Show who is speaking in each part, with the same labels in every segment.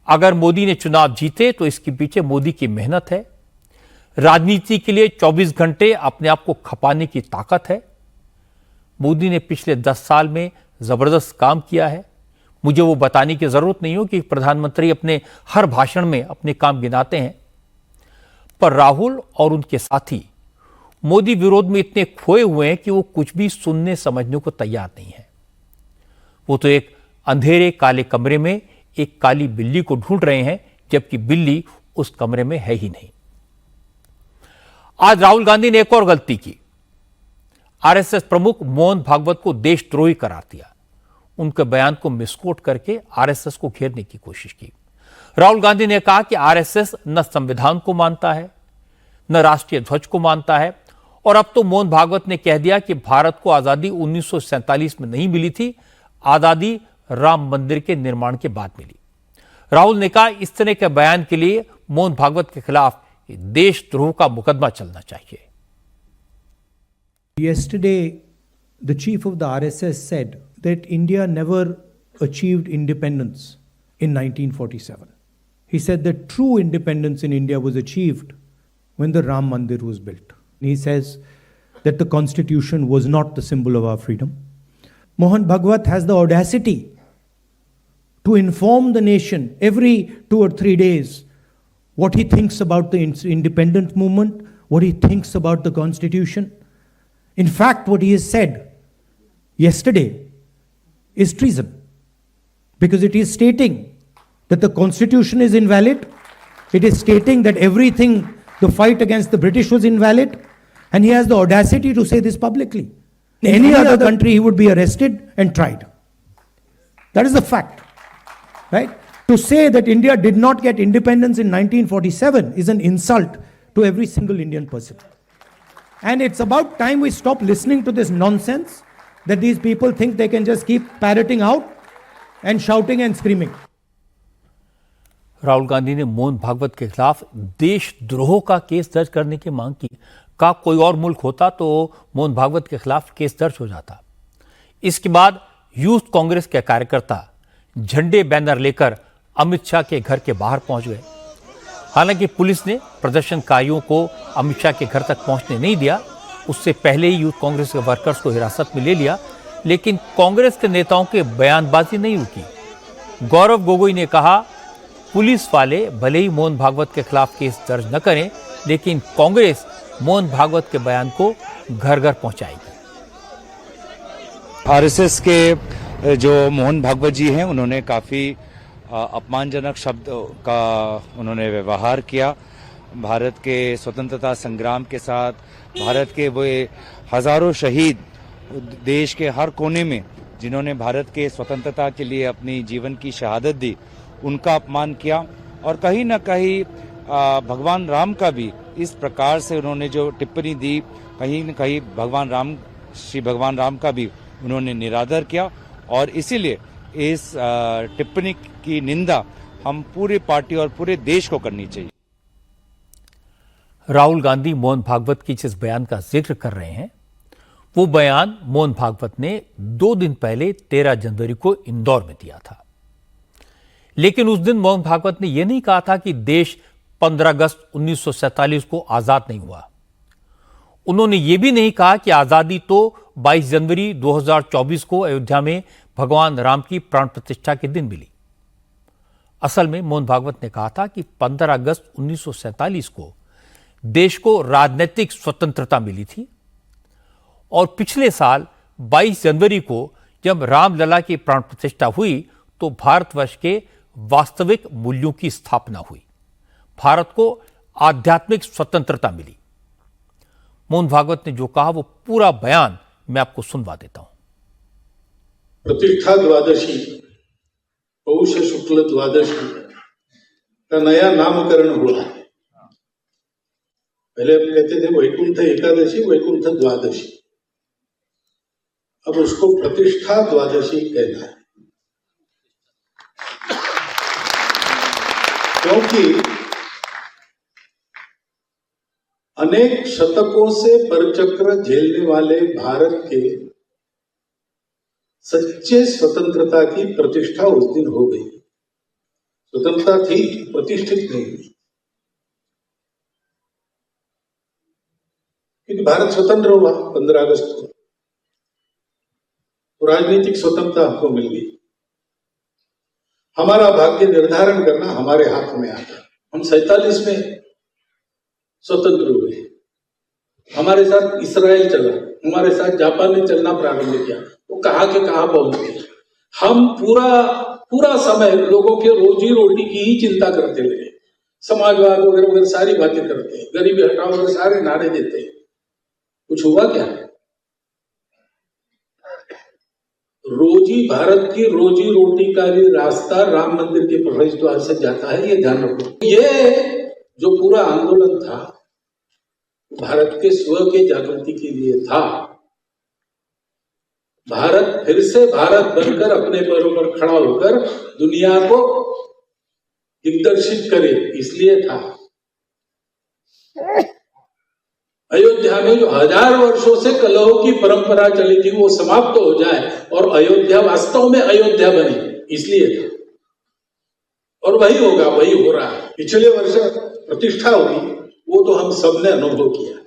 Speaker 1: अगर मोदी ने चुनाव जीते तो इसके पीछे मोदी की मेहनत है। राजनीति के लिए 24 घंटे अपने आप को खपाने की ताकत है। मोदी ने पिछले 10 साल में जबरदस्त काम किया है। मुझे वो बताने की जरूरत नहीं हो कि प्रधानमंत्री अपने हर भाषण में अपने काम गिनाते हैं, पर राहुल और उनके साथी मोदी विरोध में इतने खोए हुए हैं कि वो कुछ भी सुनने समझने को तैयार नहीं है। वो तो एक अंधेरे काले कमरे में एक काली बिल्ली को ढूंढ रहे हैं, जबकि बिल्ली उस कमरे में है ही नहीं। आज राहुल गांधी ने एक और गलती की। आरएसएस प्रमुख मोहन भागवत को देशद्रोही करार दिया। उनके बयान को मिसकोट करके आरएसएस को घेरने की कोशिश की। राहुल गांधी ने कहा कि आरएसएस न संविधान को मानता है, न राष्ट्रीय ध्वज को मानता है, और अब तो मोहन भागवत ने कह दिया कि भारत को आजादी 1947 में नहीं मिली थी, आजादी राम मंदिर के निर्माण के बाद मिली। राहुल ने कहा इस तरह के बयान के लिए मोहन भागवत के खिलाफ देशद्रोह का मुकदमा चलना चाहिए।
Speaker 2: Yesterday, the chief of the RSS said that India never achieved independence in 1947. He said that true independence in India was achieved when the Ram Mandir was built. He says that the constitution was not the symbol of our freedom. Mohan Bhagwat has the audacity to inform the nation every 2 or 3 days what he thinks about the independence movement, what he thinks about the constitution. In fact, what he has said yesterday is treason, because it is stating that the constitution is invalid. It is stating that everything, the fight against the British was invalid, and he has the audacity to say this publicly. In any other country, he would be arrested and tried. That is the fact, right? To say that India did not get independence in 1947 is an insult to every single Indian person. And it's about time we stop listening to this nonsense that these people think they can just keep parroting out and shouting and screaming.
Speaker 1: Rahul Gandhi ने मोहन भागवत के खिलाफ देशद्रोह का case दर्ज करने की मांग की। का कोई और मुल्क होता तो मोहन भागवत के खिलाफ केस दर्ज हो जाता। इसके बाद यूथ कांग्रेस के कार्यकर्ता झंडे बैनर लेकर अमित शाह के घर के बाहर पहुंच गए। हालांकि पुलिस ने प्रदर्शनकारियों को अमित शाह के घर तक पहुंचने नहीं दिया। उससे पहले ही यूथ कांग्रेस के वर्कर्स को हिरासत में ले लिया, लेकिन कांग्रेस के नेताओं के बयानबाजी नहीं रुकी। गौरव गोगोई ने कहा पुलिस वाले भले ही मोहन भागवत के खिलाफ केस दर्ज न करें, लेकिन कांग्रेस मोहन भागवत के बयान को घर घर पहुंचाएगी।
Speaker 3: आरएसएस के जो मोहन भागवत जी हैं, उन्होंने काफी अपमानजनक शब्द का उन्होंने व्यवहार किया। भारत के स्वतंत्रता संग्राम के साथ भारत के वो हजारों शहीद देश के हर कोने में जिन्होंने भारत के स्वतंत्रता के लिए अपनी जीवन की शहादत दी, उनका अपमान किया। और कहीं न कहीं भगवान राम का भी इस प्रकार से उन्होंने जो टिप्पणी दी, कहीं न कहीं श्री भगवान राम का भी उन्होंने निरादर किया। और इसीलिए इस टिप्पणी की निंदा हम पूरी पार्टी और पूरे देश को करनी चाहिए।
Speaker 1: राहुल गांधी मोहन भागवत की जिस बयान का जिक्र कर रहे हैं, वो बयान मोहन भागवत ने 2 दिन पहले 13 जनवरी को इंदौर में दिया था। लेकिन उस दिन मोहन भागवत ने यह नहीं कहा था कि देश 15 अगस्त 1947 को आजाद नहीं हुआ। उन्होंने यह भी नहीं कहा कि आजादी तो 22 जनवरी 2024 को अयोध्या में भगवान राम की प्राण प्रतिष्ठा के दिन मिली। असल में मोहन भागवत ने कहा था कि 15 अगस्त 1947 को देश को राजनीतिक स्वतंत्रता मिली थी, और पिछले साल 22 जनवरी को जब रामलला की प्राण प्रतिष्ठा हुई तो भारतवर्ष के वास्तविक मूल्यों की स्थापना हुई। भारत को आध्यात्मिक स्वतंत्रता मिली। मोहन भागवत ने जो कहा वो पूरा बयान मैं आपको सुनवा देता हूं।
Speaker 4: प्रतिष्ठा द्वादशी, पौष शुक्ल द्वादशी का नया नामकरण हुआ। पहले हम कहते थे वैकुंठ एकादशी, वैकुंठ द्वादशी, अब उसको प्रतिष्ठा द्वादशी कहना है, क्योंकि अनेक शतकों से परचक्र झेलने वाले भारत के सच्चे स्वतंत्रता की प्रतिष्ठा उस दिन हो गई। स्वतंत्रता थी, प्रतिष्ठित नहीं हुई, क्योंकि भारत स्वतंत्र हुआ 15 अगस्त को, तो राजनीतिक स्वतंत्रता हमको मिल गई। हमारा भाग्य निर्धारण करना हमारे हाथ में आता। हम 47 में स्वतंत्र हुए, हमारे साथ इसराइल चला, हमारे साथ जापान ने चलना प्रारंभ किया, वो कहाँ के कहाँ पहुंच गए। हम पूरा समय लोगों के रोजी रोटी की ही चिंता करते रहे, समाजवाद वगैरह वगैरह सारी बातें करते, गरीबी हटाओ वगैरह सारे नारे देते, कुछ हुआ क्या? भारत की रोजी रोटी का भी रास्ता राम मंदिर के प्रवेश द्वार से जाता है, ये ध्यान रखो। ये जो पूरा आंदोलन था भारत के स्व के जागृति के लिए था। भारत फिर से भारत बनकर अपने पैरों पर खड़ा होकर दुनिया को दिग्दर्शित करे, इसलिए था। अयोध्या में जो 1000 वर्षों से कलहों की परंपरा चली थी वो समाप्त हो जाए और अयोध्या वास्तव में अयोध्या बने, इसलिए था। और वही होगा, वही हो रहा है। पिछले वर्ष प्रतिष्ठा हुई, वो तो हम सबने अनुभव किया।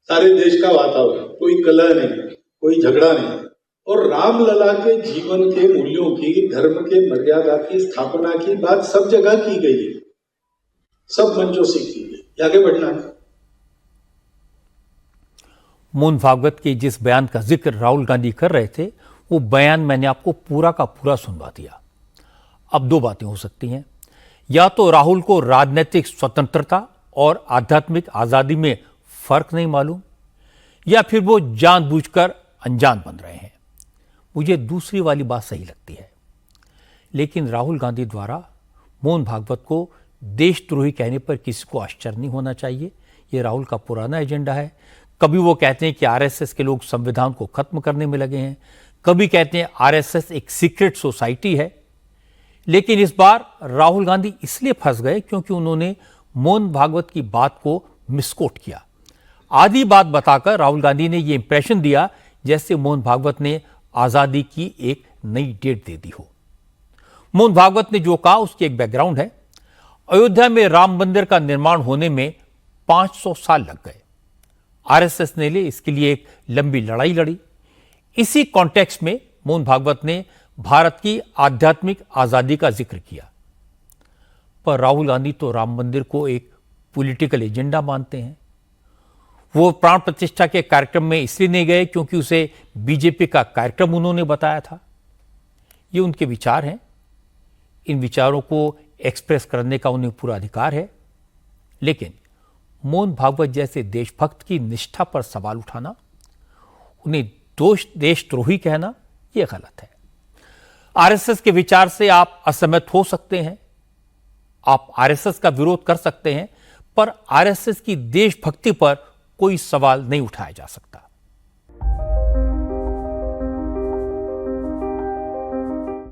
Speaker 4: सारे देश का वातावरण, कोई कलह नहीं, कोई झगड़ा नहीं, और रामलला के जीवन के मूल्यों की, धर्म के मर्यादा की स्थापना की बात सब जगह की गई है, सब मंचों से की गई। आगे बढ़ना है।
Speaker 1: मोहन भागवत के जिस बयान का जिक्र राहुल गांधी कर रहे थे, वो बयान मैंने आपको पूरा का पूरा सुनवा दिया। अब दो बातें हो सकती हैं, या तो राहुल को राजनीतिक स्वतंत्रता और आध्यात्मिक आजादी में फर्क नहीं मालूम, या फिर वो जानबूझकर अनजान बन रहे हैं। मुझे दूसरी वाली बात सही लगती है। लेकिन राहुल गांधी द्वारा मोहन भागवत को देशद्रोही कहने पर किसी को आश्चर्य नहीं होना चाहिए। ये राहुल का पुराना एजेंडा है। कभी वो कहते हैं कि आरएसएस के लोग संविधान को खत्म करने में लगे हैं, कभी कहते हैं आरएसएस एक सीक्रेट सोसाइटी है। लेकिन इस बार राहुल गांधी इसलिए फंस गए क्योंकि उन्होंने मोहन भागवत की बात को मिसकोट किया। आधी बात बताकर राहुल गांधी ने यह इंप्रेशन दिया जैसे मोहन भागवत ने आजादी की एक नई डेट दे दी हो। मोहन भागवत ने जो कहा उसकी एक बैकग्राउंड है। अयोध्या में राम मंदिर का निर्माण होने में 500 साल लग गए। आरएसएस ने इसके लिए एक लंबी लड़ाई लड़ी। इसी कॉन्टेक्स्ट में मोहन भागवत ने भारत की आध्यात्मिक आजादी का जिक्र किया। पर राहुल गांधी तो राम मंदिर को एक पॉलिटिकल एजेंडा मानते हैं। वो प्राण प्रतिष्ठा के कार्यक्रम में इसलिए नहीं गए क्योंकि उसे बीजेपी का कार्यक्रम उन्होंने बताया था। ये उनके विचार हैं, इन विचारों को एक्सप्रेस करने का उन्हें पूरा अधिकार है। लेकिन मोहन भागवत जैसे देशभक्त की निष्ठा पर सवाल उठाना, उन्हें देशद्रोही कहना, यह गलत है। आरएसएस के विचार से आप असहमत हो सकते हैं, आप आरएसएस का विरोध कर सकते हैं, पर आरएसएस की देशभक्ति पर कोई सवाल नहीं उठाया जा सकता।